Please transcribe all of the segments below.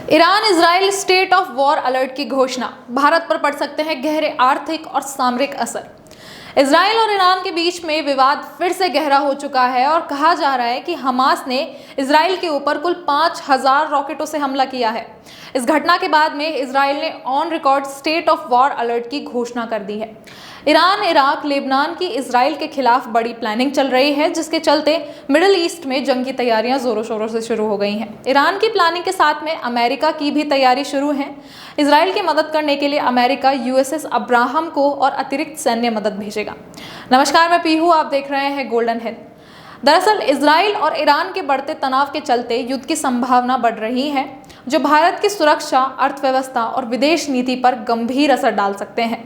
Iran Israel state of war alert की घोषणा, भारत पर पड़ सकते हैं गहरे आर्थिक और सामरिक असर। इजराइल और ईरान के बीच में विवाद फिर से गहरा हो चुका है और कहा जा रहा है कि हमास ने इजराइल के ऊपर कुल 5000 रॉकेटों से हमला किया है। इस घटना के बाद में इजराइल ने on record state of war alert की घोषणा कर दी है। ईरान, इराक, लेबनान की इजराइल के खिलाफ बड़ी प्लानिंग चल रही है, जिसके चलते मिडिल ईस्ट में जंग की तैयारियां जोरों शोरों से शुरू हो गई हैं। ईरान की प्लानिंग के साथ में अमेरिका की भी तैयारी शुरू है। इजराइल की मदद करने के लिए अमेरिका यूएसएस अब्राहम को और अतिरिक्त सैन्य मदद भेजेगा। नमस्कार, मैं पीहू, आप देख रहे हैं गोल्डन हिल। दरअसल इजराइल और ईरान के बढ़ते तनाव के चलते युद्ध की संभावना बढ़ रही है, जो भारत की सुरक्षा, अर्थव्यवस्था और विदेश नीति पर गंभीर असर डाल सकते हैं,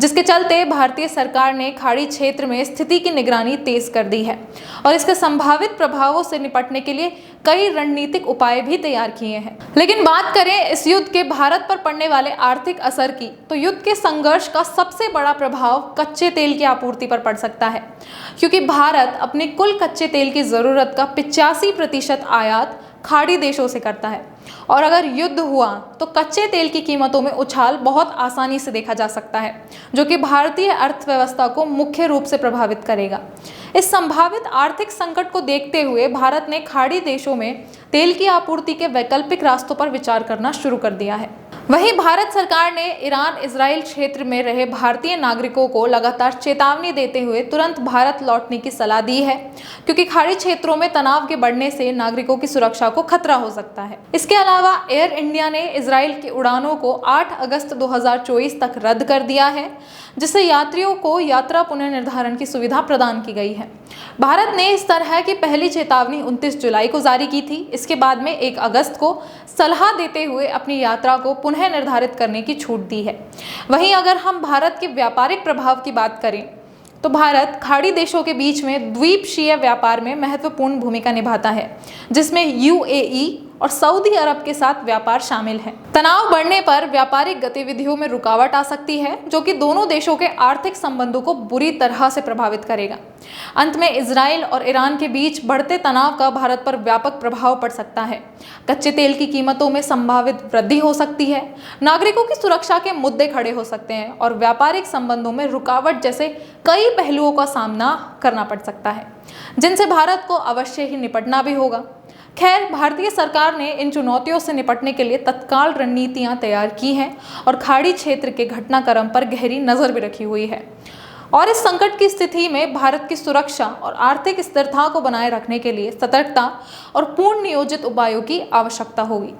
जिसके चलते भारतीय सरकार ने खाड़ी क्षेत्र में स्थिति की निगरानी तेज कर दी है और इसके संभावित प्रभावों से निपटने के लिए कई रणनीतिक उपाय भी तैयार किए हैं। लेकिन बात करें इस युद्ध के भारत पर पड़ने वाले आर्थिक असर की, तो युद्ध के संघर्ष का सबसे बड़ा प्रभाव कच्चे तेल की आपूर्ति पर पड़ सकता है, क्योंकि भारत अपनी कुल कच्चे तेल की जरूरत का 85% आयात खाड़ी देशों से करता है और अगर युद्ध हुआ तो कच्चे तेल की कीमतों में उछाल बहुत आसानी से देखा जा सकता है, जो कि भारतीय अर्थव्यवस्था को मुख्य रूप से प्रभावित करेगा। इस संभावित आर्थिक संकट को देखते हुए भारत ने खाड़ी देशों में तेल की आपूर्ति के वैकल्पिक रास्तों पर विचार करना शुरू कर दिया है। वहीं भारत सरकार ने ईरान इजराइल क्षेत्र में रहे भारतीय नागरिकों को लगातार चेतावनी देते हुए तुरंत भारत लौटने की सलाह दी है, क्योंकि खाड़ी क्षेत्रों में तनाव के बढ़ने से नागरिकों की सुरक्षा को खतरा हो सकता है। इसके अलावा एयर इंडिया ने इजराइल की उड़ानों को 8 अगस्त 2024 तक रद्द कर दिया है, जिससे यात्रियों को यात्रा पुनर्निर्धारण की सुविधा प्रदान की गई है। भारत ने इस तरह की पहली चेतावनी 29 जुलाई को जारी की थी। इसके बाद में 1 अगस्त को सलाह देते हुए अपनी यात्रा को पुनः निर्धारित करने की छूट दी है। वहीं अगर हम भारत के व्यापारिक प्रभाव की बात करें तो भारत खाड़ी देशों के बीच में द्वीपक्षीय व्यापार में महत्वपूर्ण भूमिका निभाता है, जिसमें यूएई और सऊदी अरब के साथ व्यापार शामिल है। तनाव बढ़ने पर व्यापारिक गतिविधियों में रुकावट आ सकती है, जो कि दोनों देशों के आर्थिक संबंधों को बुरी तरह से प्रभावित करेगा। अंत में इजराइल और ईरान के बीच बढ़ते तनाव का भारत पर व्यापक प्रभाव पड़ सकता है। कच्चे तेल की कीमतों में संभावित वृद्धि हो सकती है, नागरिकों की सुरक्षा के मुद्दे खड़े हो सकते हैं और व्यापारिक संबंधों में रुकावट जैसे कई पहलुओं का सामना करना पड़ सकता है, जिनसे भारत को अवश्य ही निपटना भी होगा। खैर, भारतीय सरकार ने इन चुनौतियों से निपटने के लिए तत्काल रणनीतियां तैयार की हैं और खाड़ी क्षेत्र के घटनाक्रम पर गहरी नजर भी रखी हुई है। और इस संकट की स्थिति में भारत की सुरक्षा और आर्थिक स्थिरता को बनाए रखने के लिए सतर्कता और पूर्ण नियोजित उपायों की आवश्यकता होगी।